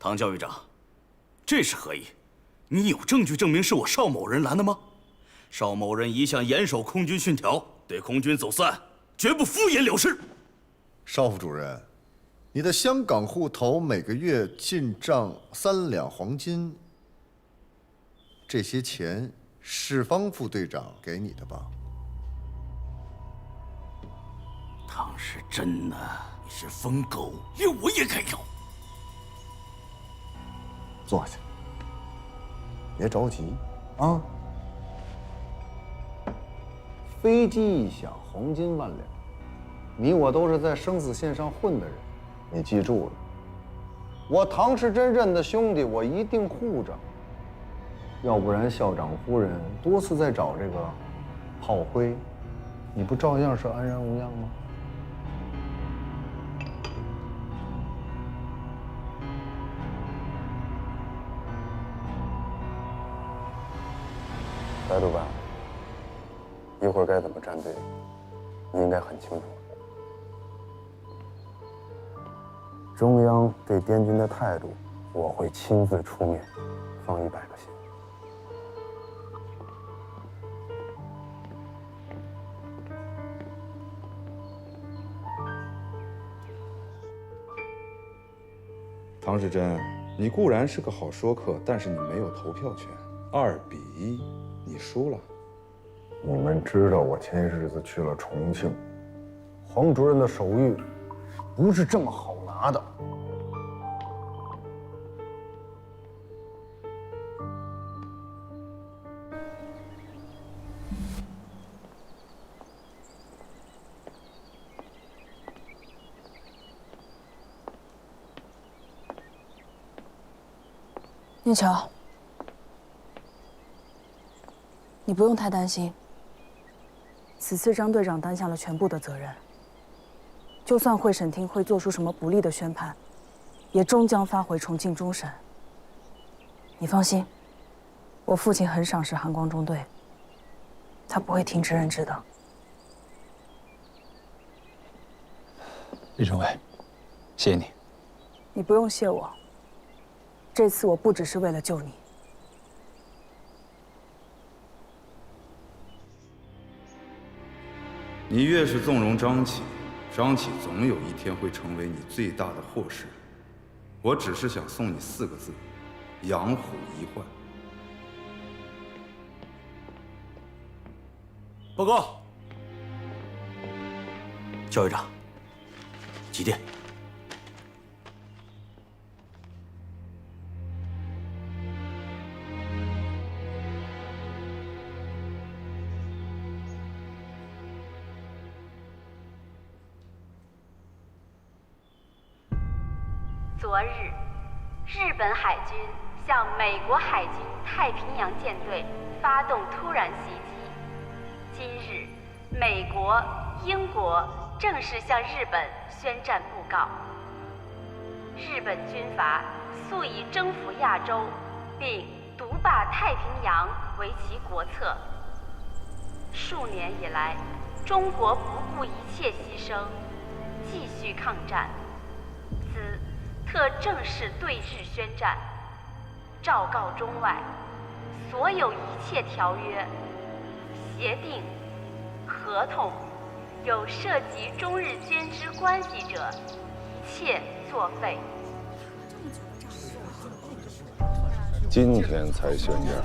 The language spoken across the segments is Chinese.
唐教育长，这是何意？你有证据证明是我邵某人拦的吗？邵某人一向严守空军训条，对空军走私案绝不敷衍了事。邵副主任，你的香港户头每个月进账3两黄金，这些钱是方副队长给你的吧？唐时珍呢？你是疯狗，连我也敢咬。坐下，别着急啊。飞机一响，黄金万两。你我都是在生死线上混的人，你记住了。我唐时珍认的兄弟，我一定护着。要不然校长夫人多次在找这个炮灰，你不照样是安然无恙吗？白督办，一会儿该怎么站队，你应该很清楚。中央对滇军的态度，我会亲自出面，放100个心。唐时珍，你固然是个好说客，但是你没有投票权。2比1，你输了。你们知道我前些日子去了重庆，黄主任的手谕不是这么好拿的。念乔，你不用太担心。此次张队长担下了全部的责任，就算会审厅会做出什么不利的宣判，也终将发回重庆终审。你放心，我父亲很赏识韩光中队，他不会停职任职的。李政委，谢谢你。你不用谢我。这次我不只是为了救你。你越是纵容张启，张启总有一天会成为你最大的祸事。我只是想送你4个字：养虎遗患。报告，教育长，几点？昨日，日本海军向美国海军太平洋舰队发动突然袭击。今日，美国、英国正式向日本宣战布告。日本军阀素以征服亚洲并独霸太平洋为其国策。数年以来，中国不顾一切牺牲，继续抗战。兹特正式对日宣战，昭告中外，所有一切条约、协定、合同，有涉及中日间之关系者，一切作废。今天才宣战，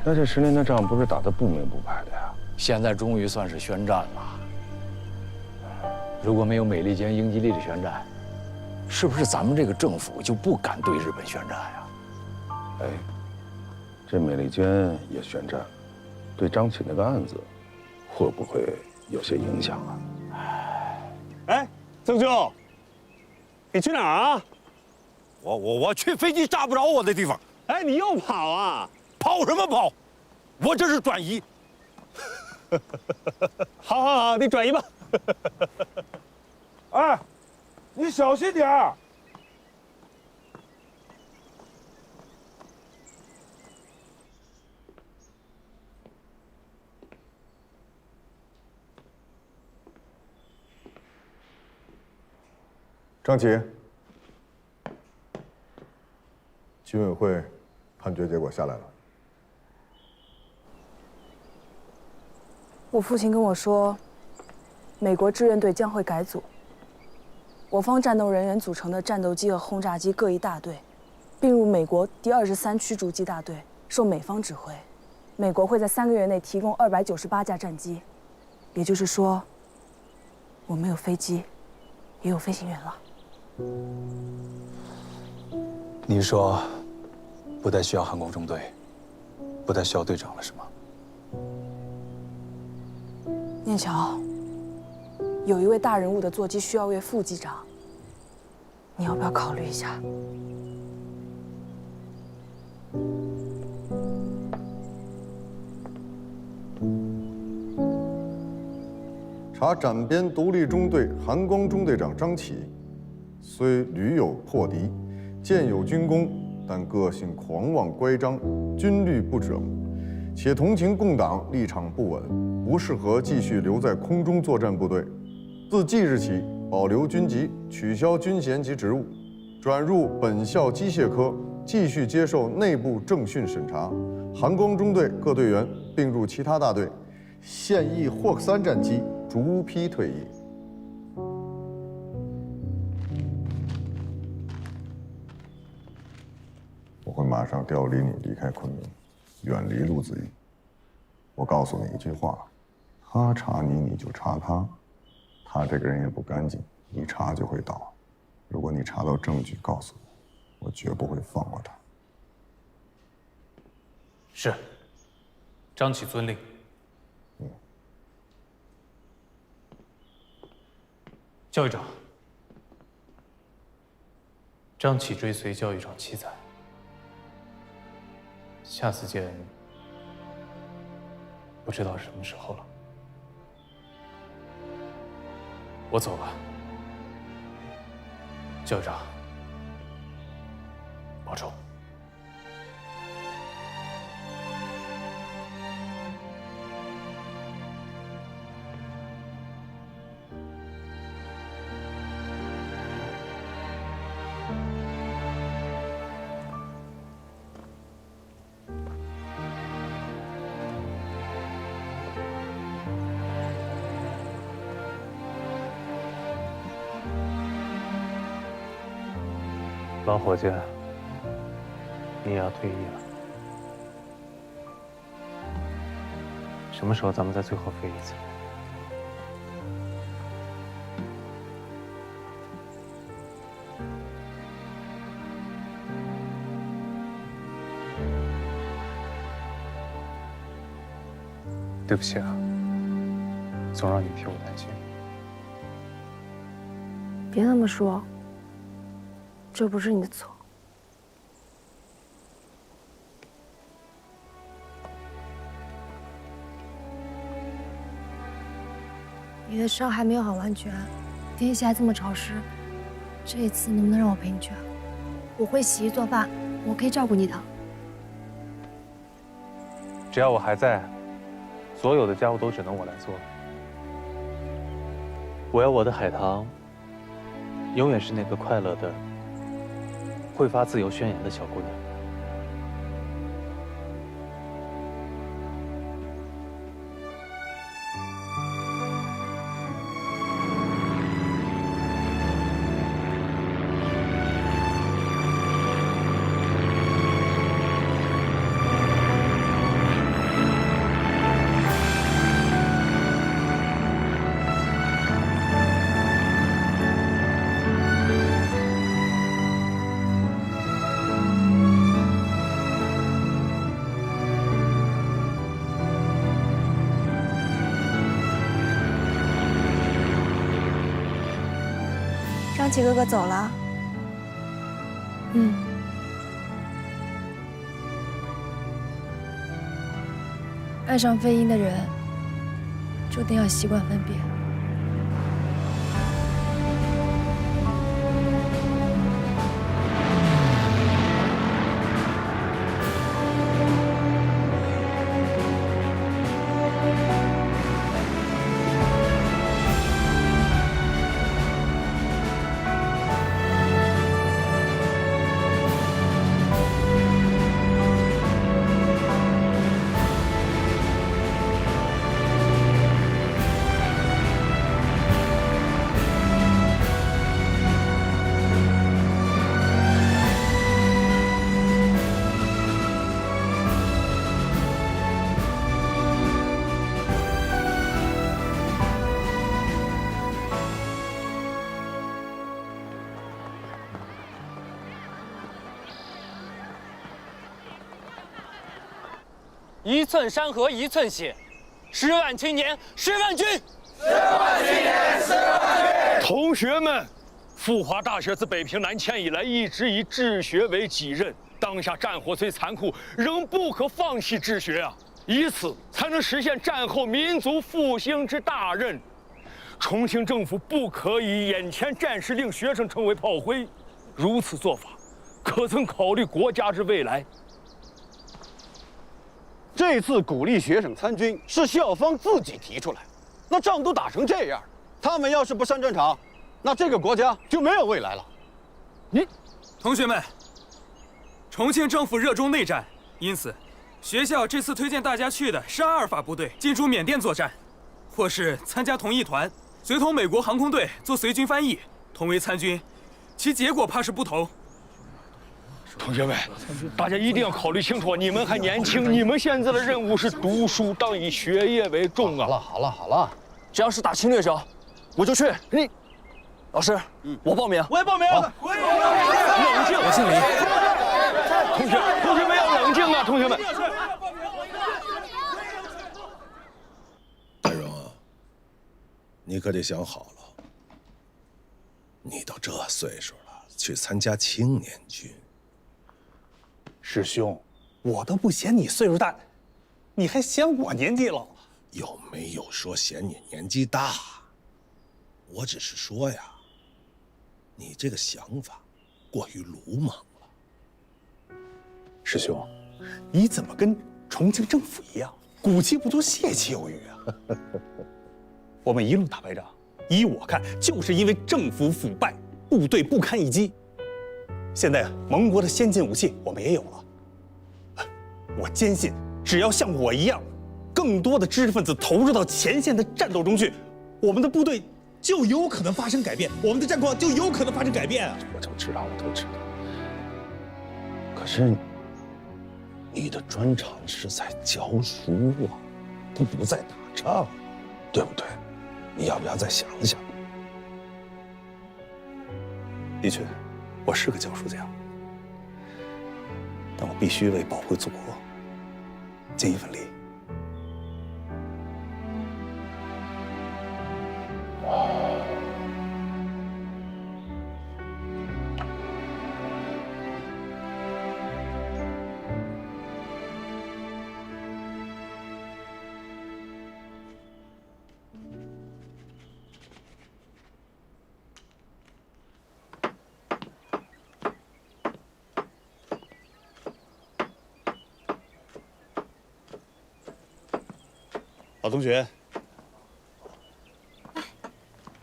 那这10年的仗不是打得不明不白的呀？现在终于算是宣战了。如果没有美利坚、英吉利的宣战，是不是咱们这个政府就不敢对日本宣战呀？哎，这美利坚也宣战，对张启那个案子，会不会有些影响啊？哎，曾兄，你去哪儿啊？我去飞机炸不着我的地方。哎，你又跑啊？跑什么跑？我这是转移。好好好，你转移吧。哎，你小心点儿。张启，军委会判决结果下来了。我父亲跟我说，美国志愿队将会改组，我方战斗人员组成的战斗机和轰炸机各一大队，并入美国第23驱逐机大队，受美方指挥。美国会在3个月内提供298架战机，也就是说，我们有飞机，也有飞行员了。你说，不再需要航空中队，不再需要队长了，是吗？念桥，有一位大人物的座机需要位副机长，你要不要考虑一下？查展边独立中队韩光中队长张启，虽屡有破敌，建有军功，但个性狂妄乖张，军律不整，且同情共党，立场不稳，不适合继续留在空中作战部队。自即日起，保留军籍，取消军衔及职务，转入本校机械科，继续接受内部政训审查。韩光中队各队员并入其他大队，现役霍克3战机逐批退役。我会马上调离你离开昆明，远离陆子瑜。我告诉你一句话：他查你，你就查他。他这个人也不干净，一查就会倒。如果你查到证据，告诉我，我绝不会放过他。是。张启遵令。教育长，张启追随教育长7载，下次见不知道什么时候了。我走了，教育长，保重。老伙计，你也要退役了。什么时候咱们再最后飞一次？对不起啊，总让你替我担心。别那么说。这不是你的错。你的伤还没有好完全，天气还这么潮湿，这一次能不能让我陪你去啊？我会洗衣做饭，我可以照顾你的。只要我还在，所有的家务都只能我来做。我要我的海棠，永远是那个快乐的。会发自由宣言的小姑娘。张启哥哥走了。爱上飞鹰的人，注定要习惯分别。一寸山河一寸血，10万青年10万军，10万青年10万军。同学们，富华大学自北平南迁以来，一直以治学为己任。当下战火虽残酷，仍不可放弃治学啊！以此才能实现战后民族复兴之大任。重庆政府不可以眼前战事令学生成为炮灰，如此做法，可曾考虑国家之未来？这次鼓励学生参军是校方自己提出来，那仗都打成这样，他们要是不上战场，那这个国家就没有未来了。同学们，重庆政府热衷内战，因此，学校这次推荐大家去的是阿尔法部队进驻缅甸作战，或是参加同一团，随同美国航空队做随军翻译，同为参军，其结果怕是不同。同学们，大家一定要考虑清楚，你们还年轻，你们现在的任务是读书，当以学业为重啊！好了，只要是打侵略者，我就去。你，老师，我报名，我也报名。冷静，我姓李。同学们要冷静啊！同学们，大荣啊，你可得想好了，你都这岁数了，去参加青年军。师兄，我都不嫌你岁数大，你还嫌我年纪老？有没有说嫌你年纪大？我只是说呀，你这个想法过于鲁莽了。师兄，你怎么跟重庆政府一样，鼓气不足，泄气有余啊？我们一路打败仗，依我看，就是因为政府腐败，部队不堪一击。现在盟国的先进武器我们也有了，我坚信，只要像我一样，更多的知识分子投入到前线的战斗中去，我们的部队就有可能发生改变，我们的战况就有可能发生改变啊！我都知道。可是，你的专长是在教书啊，不在打仗，对不对？你要不要再想想？的确，我是个教书匠，但我必须为保卫祖国尽一份力。老同学，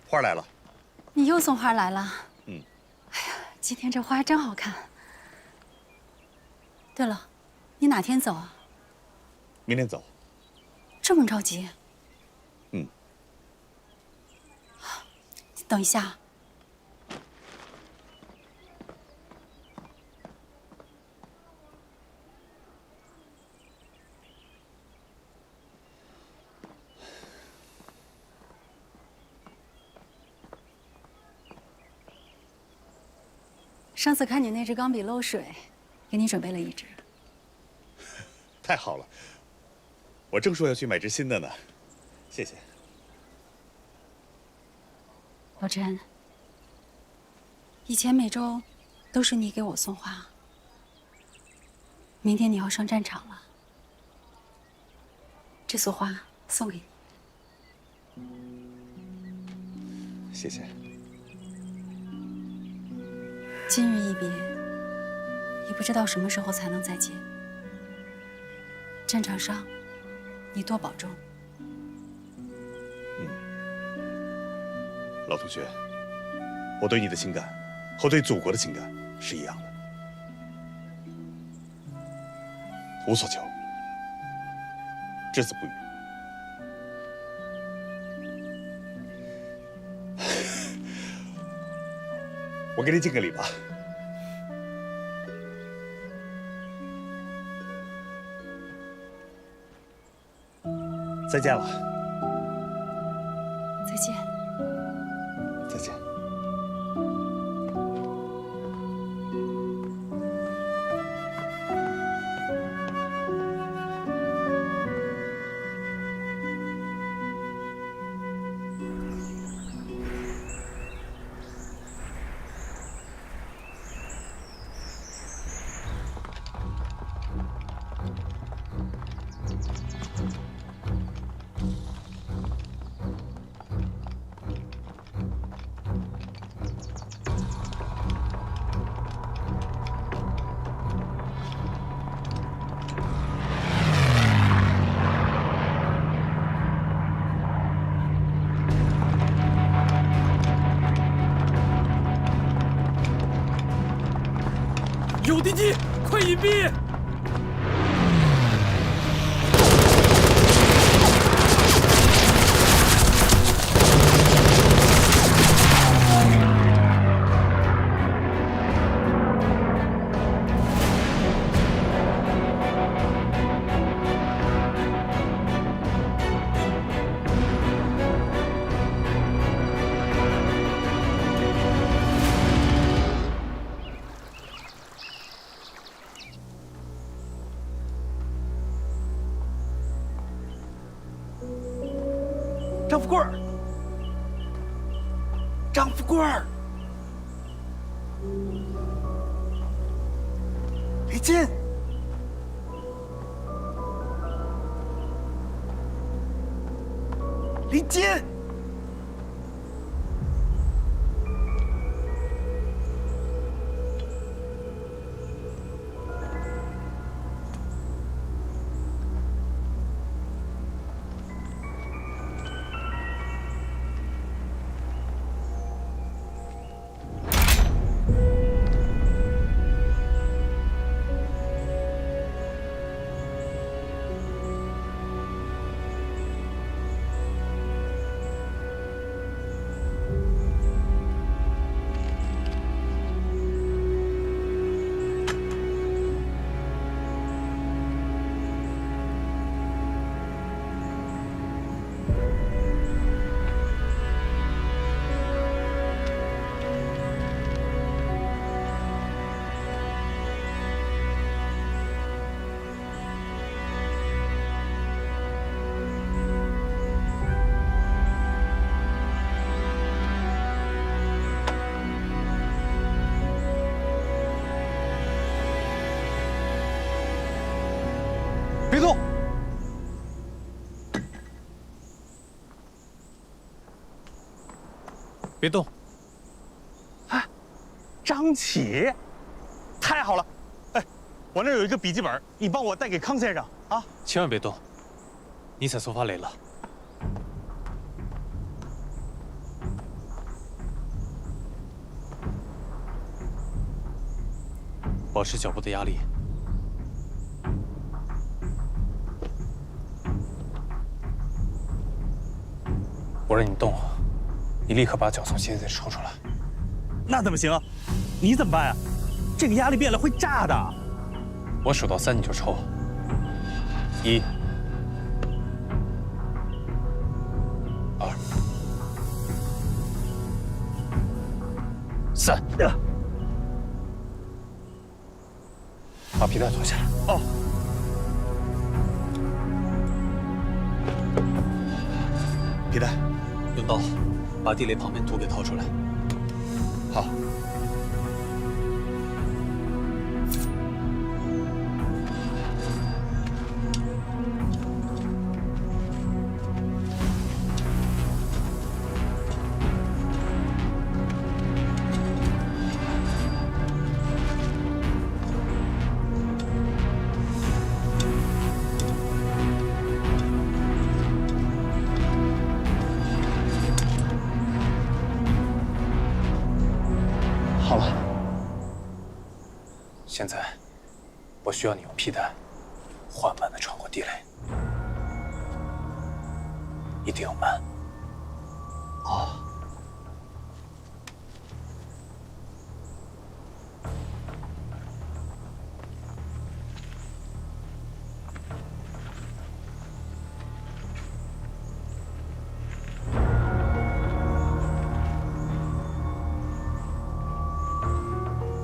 花来了。你又送花来了。哎呀，今天这花真好看。对了，你哪天走啊？明天走。这么着急？嗯。等一下。上次看你那只钢笔漏水，给你准备了一只。太好了，我正说要去买只新的呢。谢谢。老陈，以前每周都是你给我送花，明天你要上战场了，这束花送给你。谢谢。今日一别，也不知道什么时候才能再见。战场上，你多保重。老同学，我对你的情感和对祖国的情感是一样的，无所求，只字不语。我给你敬个礼吧。再见了。再见。再见。有敌机，快隐蔽！张富贵儿，张富贵儿，李进，李进，别动！别动！哎，张启，太好了！哎，我那儿有一个笔记本，你帮我带给康先生啊！千万别动，你踩错发雷了。保持脚步的压力。我让你动，你立刻把脚从鞋子里抽出来。那怎么行？你怎么办呀？这个压力变了会炸的。我数到3你就抽。1、2、3。把皮带脱下来。哦。皮带。用刀把地雷旁边土给掏出来。好。好了，现在我需要你用皮带缓慢地穿过地雷，一定要慢。哦。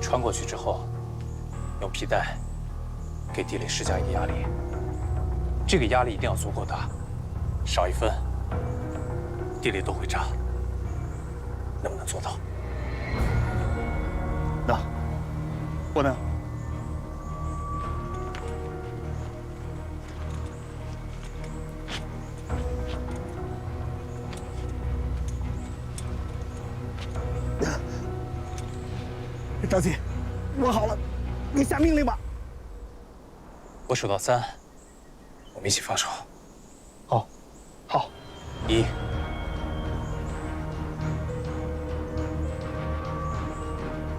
穿过去之后，用皮带给地雷施加一个压力，这个压力一定要足够大，少1分，地雷都会炸。能不能做到？能，我能。张启，我好了，你下命令吧。我数到3，我们一起放手。好，好。1、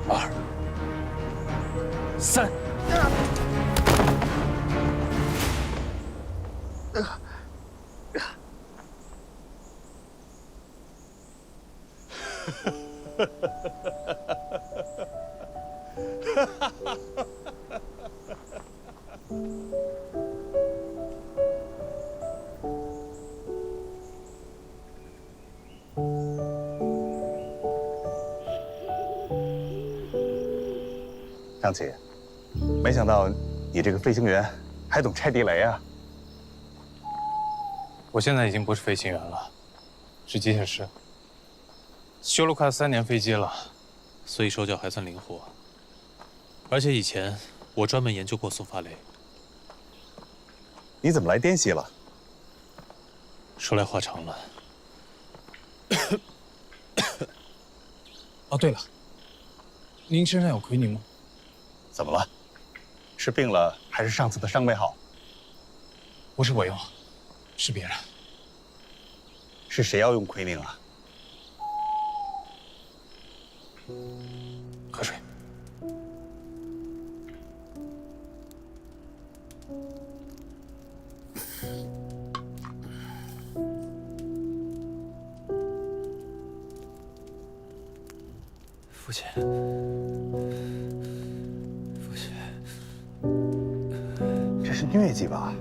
2、3。张琪，没想到你这个飞行员还懂拆地雷啊！我现在已经不是飞行员了，是机械师。修了快3年飞机了，所以手脚还算灵活。而且以前我专门研究过速发雷。你怎么来滇西了？说来话长了。哦，对了，您身上有奎宁吗？怎么了？是病了，还是上次的伤没好？不是我用，是别人。是谁要用奎宁啊？喝水。父亲，父亲，这是疟疾吧？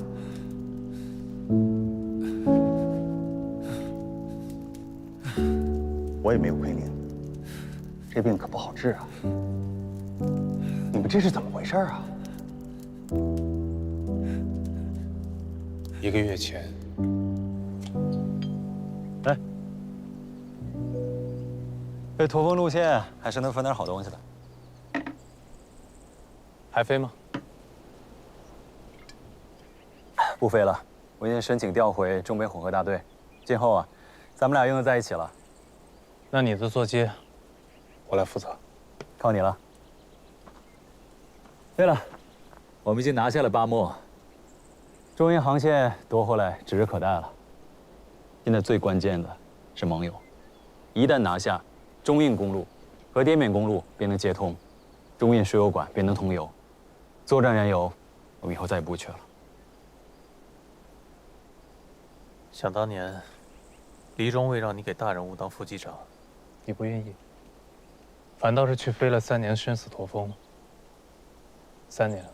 我也没有奎宁，这病可不好治啊！你们这是怎么回事啊？1个月前，来，这驼峰路线还是能分点好东西的。还飞吗？不飞了，我已经申请调回中北混合大队，今后啊，咱们俩用在一起了。那你的座机，我来负责，靠你了。对了，我们已经拿下了巴莫，中印航线夺回来指日可待了。现在最关键的是盟友，一旦拿下，中印公路和滇缅公路便能接通，中印输油管便能通油，作战燃油我们以后再也不缺了。想当年，黎中尉让你给大人物当副机长，你不愿意，反倒是去飞了3年生死驼峰。3年，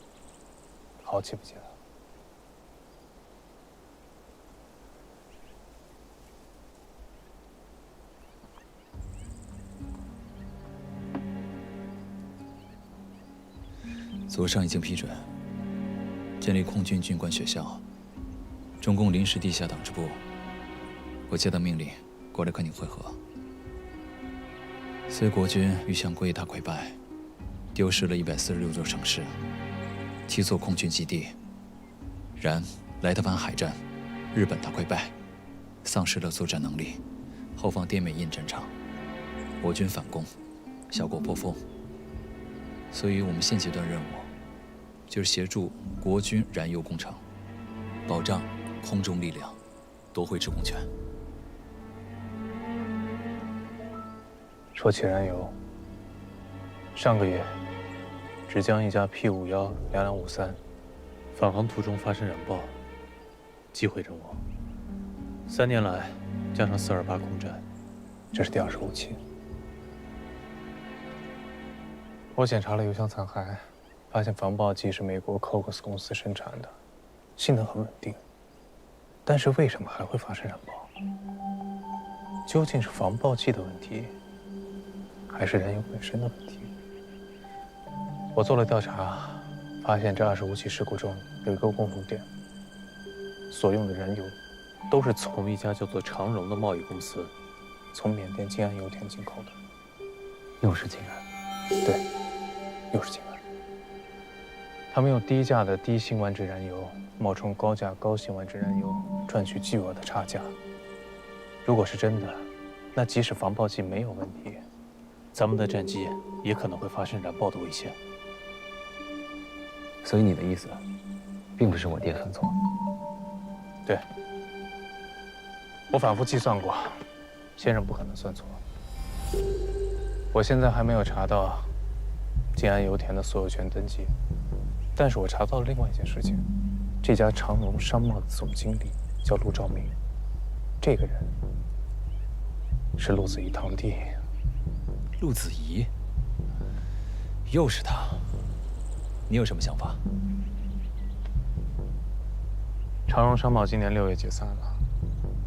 好记不记得？左上已经批准建立空军军官学校，中共临时地下党支部。我接到命令，过来跟你会合。虽国军遇湘桂大溃败，丢失了146座城市，7座空军基地，然莱特湾海战，日本大溃败，丧失了作战能力，后方滇缅印战场，我军反攻，效果颇丰。所以我们现阶段任务就是协助国军燃油工程，保障空中力量夺回制空权。说起燃油，上个月，芷江一架 P51-2253返航途中发生燃爆，击毁人亡。3年来，加上428空战，这是第25起。我检查了油箱残骸，发现防爆剂是美国 Cox 公司生产的，性能很稳定。但是为什么还会发生燃爆？究竟是防爆剂的问题，还是燃油本身的问题？我做了调查，发现这25起事故中有一个共同点：所用的燃油都是从一家叫做长荣的贸易公司从缅甸金安油田进口的。又是金安？对，又是金安。他们用低价的低辛烷值燃油冒充高价高辛烷值燃油，赚取巨额的差价。如果是真的，那即使防爆剂没有问题，咱们的战机也可能会发生燃爆的危险。所以你的意思，并不是我爹犯错？对，我反复计算过，先生不可能算错。我现在还没有查到静安油田的所有权登记，但是我查到了另外一件事情，这家长荣商贸的总经理叫陆兆明，这个人是陆子怡堂弟。陆子怡，又是他，你有什么想法？长荣商贸今年6月解散了，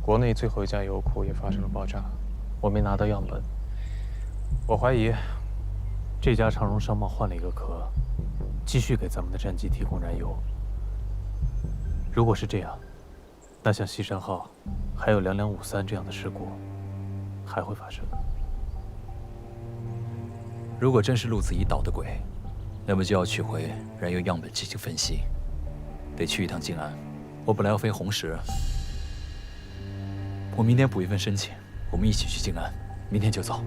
国内最后一家油库也发生了爆炸，我没拿到样本。我怀疑这家长荣商贸换了一个壳，继续给咱们的战机提供燃油。如果是这样，那像西山号，还有2253这样的事故还会发生。如果真是陆子怡捣的鬼，那么就要取回燃油样本进行分析，得去一趟静安。我本来要飞红石，我明天补一份申请，我们一起去静安，明天就走。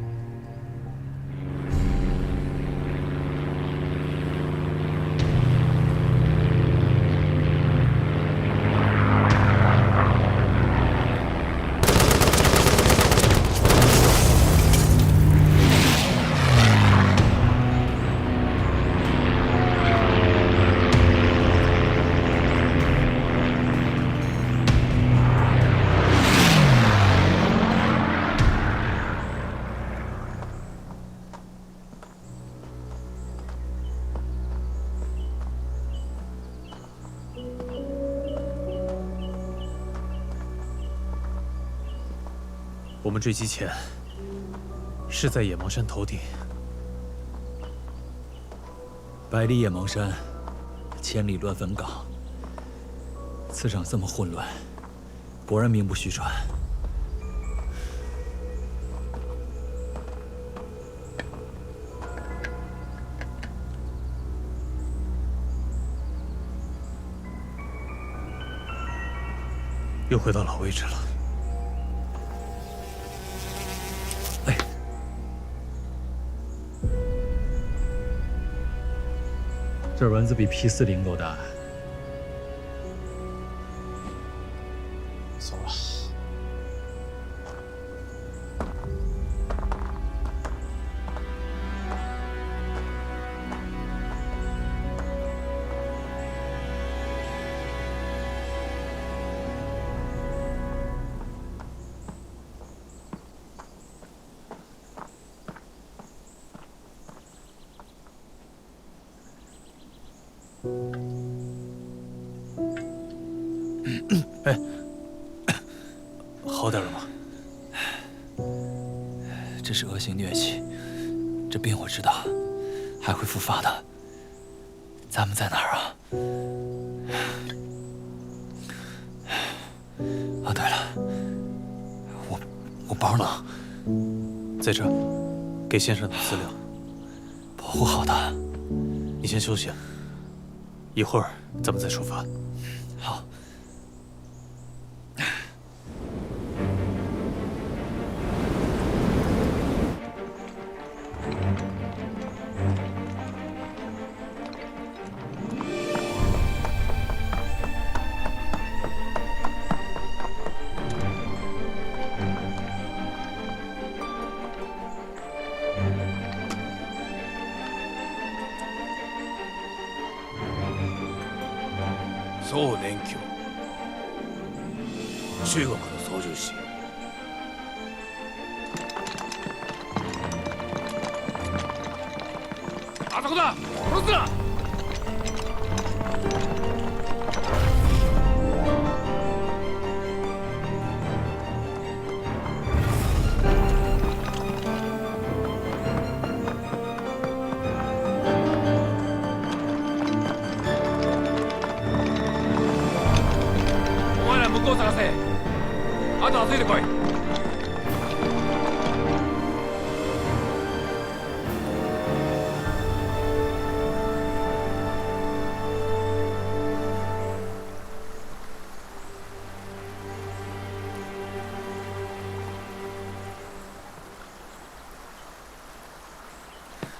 我们坠机前是在野芒山头顶。百里野芒山，千里乱坟岗。此场这么混乱，果然名不虚传。又回到老位置了。这蚊子比 P40够大。走了。哎，好点了吗？这是恶性疟疾，这病我知道，还会复发的。咱们在哪儿啊？啊，对了，我包呢？在这儿，给先生的资料。保护好的。你先休息，一会儿咱们再出发。好。宋年教、中国の操縦士。あそこだ！殺すな！向こう探せ。あとはついてこい。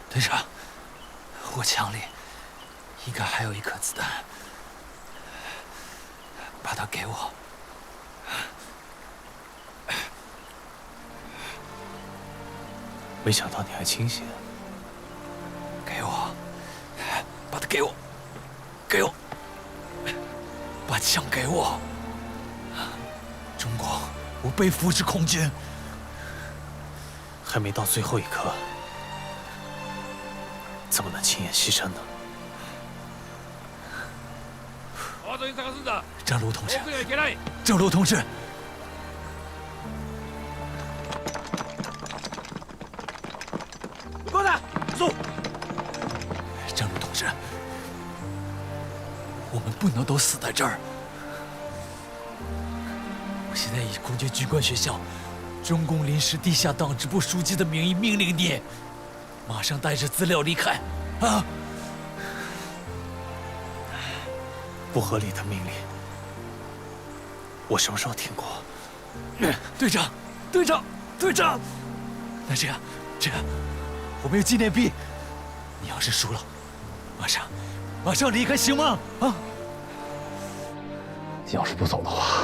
队长，我枪里应该还有一颗子弹，把它给我。没想到你还清醒。给我。给我，给我，把枪给我！中国无被扶持空军，还没到最后一刻，怎么能轻言牺牲呢？张卢同志，张卢同志，过来，走。张卢同志，我们不能都死在这儿。我现在以空军军官学校中共临时地下党支部书记的名义命令你，马上带着资料离开，啊！不合理的命令，我什么时候听过？队长，队长，队长，那这样，我们有纪念币，你要是输了，马上离开，行吗？啊！你要是不走的话，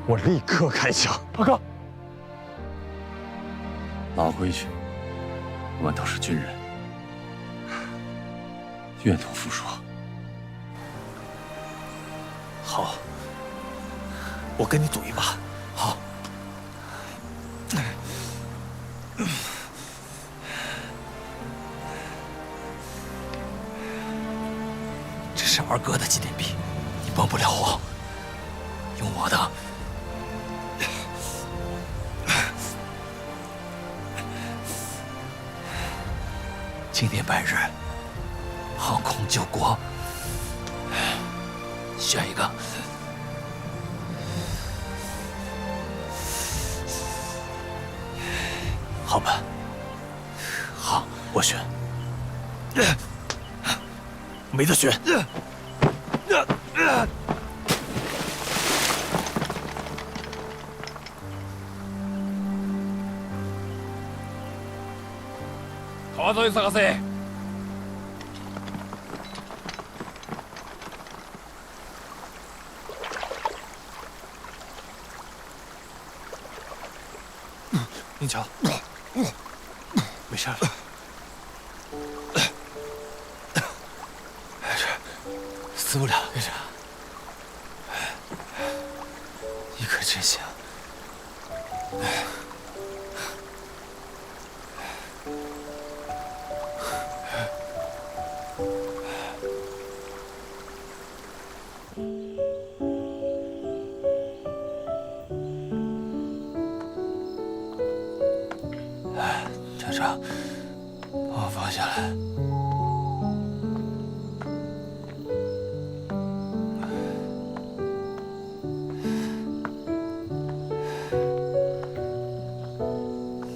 我立刻开枪。报告。老规矩，我们都是军人，愿赌服输。好，我跟你赌一把。好。这是二哥的纪念币，你帮不了我，用我的。今天白日，航空救国，选一个。好吧，好，我选。没得选。川添博士。宁乔，没事了。死不了，队长。你可真行。队长，把我放下来。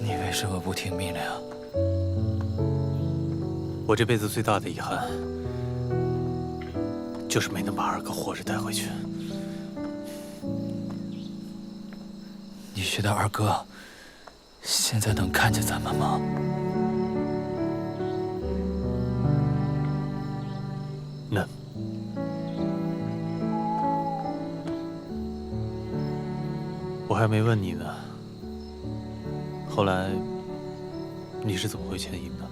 你为什么不听命令？我这辈子最大的遗憾，就是没能把二哥活着带回去。你觉得二哥现在能看见咱们吗？能。我还没问你呢。后来你是怎么回前营的？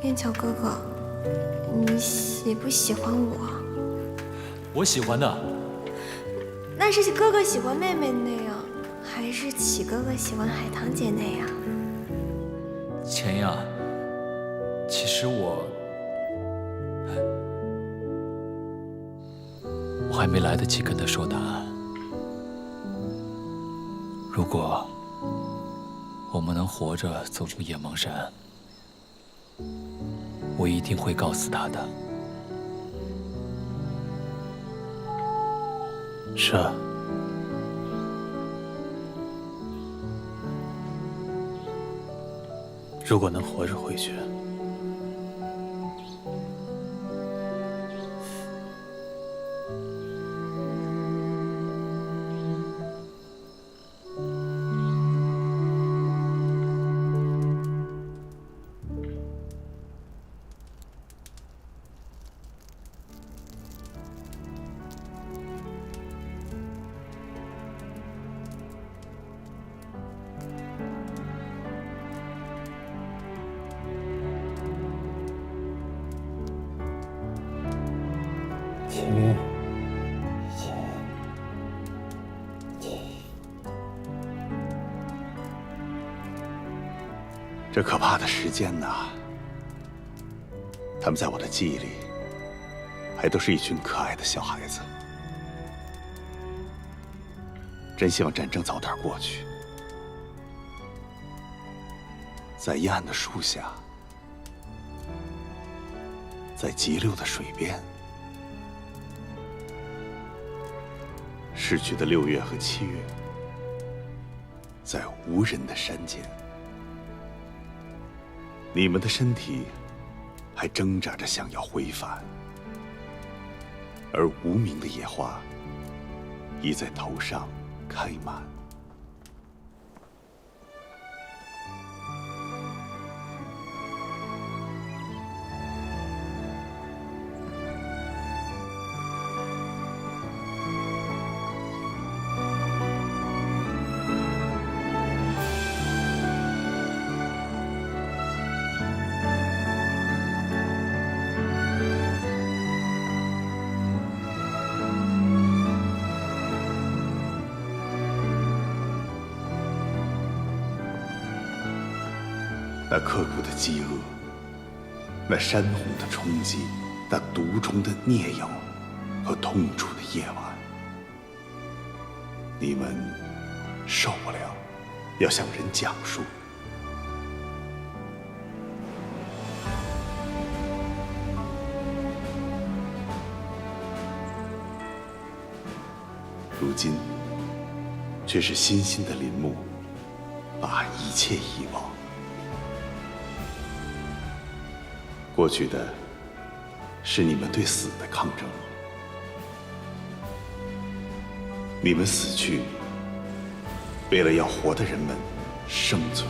燕桥哥哥，你喜不喜欢我？我喜欢的。那是哥哥喜欢妹妹那样，还是启哥哥喜欢海棠姐那样？钱呀，其实我还没来得及跟他说答案。如果我们能活着走出野芒山，我一定会告诉他的。是啊。如果能活着回去，这可怕的时间呐，他们在我的记忆里，还都是一群可爱的小孩子。真希望战争早点过去，在阴暗的树下，在急流的水边，逝去的6月和7月，在无人的山间。你们的身体还挣扎着想要回返，而无名的野花已在头上开满。那刻骨的饥饿，那山洪的冲击，那毒虫的啮咬和痛楚的夜晚，你们受不了，要向人讲述。如今，却是新兴的林木，把一切遗忘。过去的是你们对死的抗争，你们死去，为了要活的人们生存。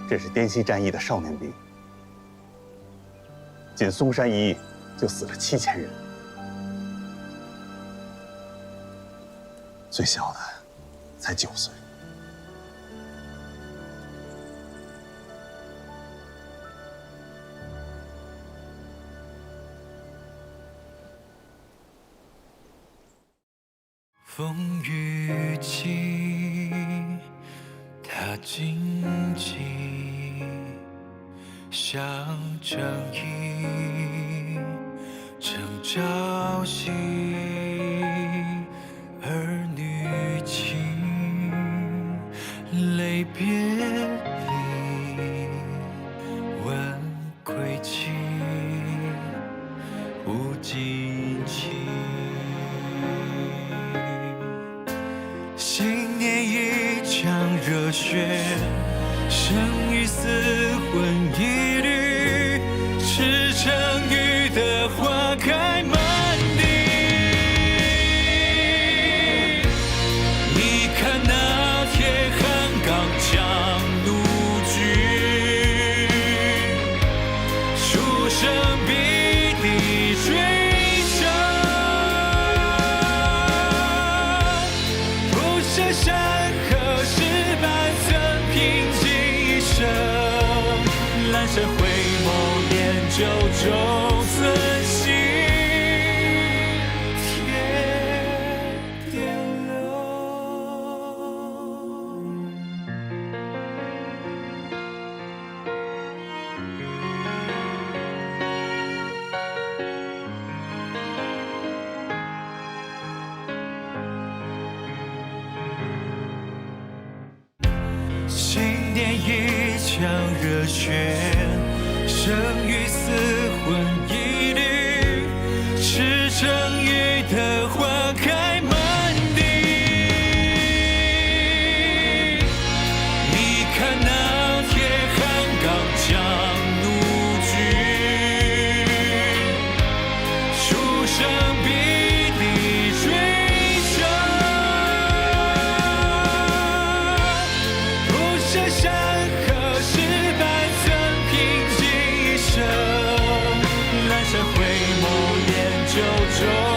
这是滇西战役的少年兵，仅嵩山一役就死了7000人，最小的才9岁。风雨起，它荆棘，像正义正朝夕，儿女情，泪别离，问归期，无尽期。新年一场热血，生与死魂一缕，赤诚雨的花开满地。你看那铁汉刚强怒举，书生笔抵追求，不舍山河失败曾平静一生，阑珊回眸念旧中存心，天边流。新年一场热血，生与死魂一缕，赤诚雨的花开满地。你看那铁汉刚强怒举，书生笔抵追求，中。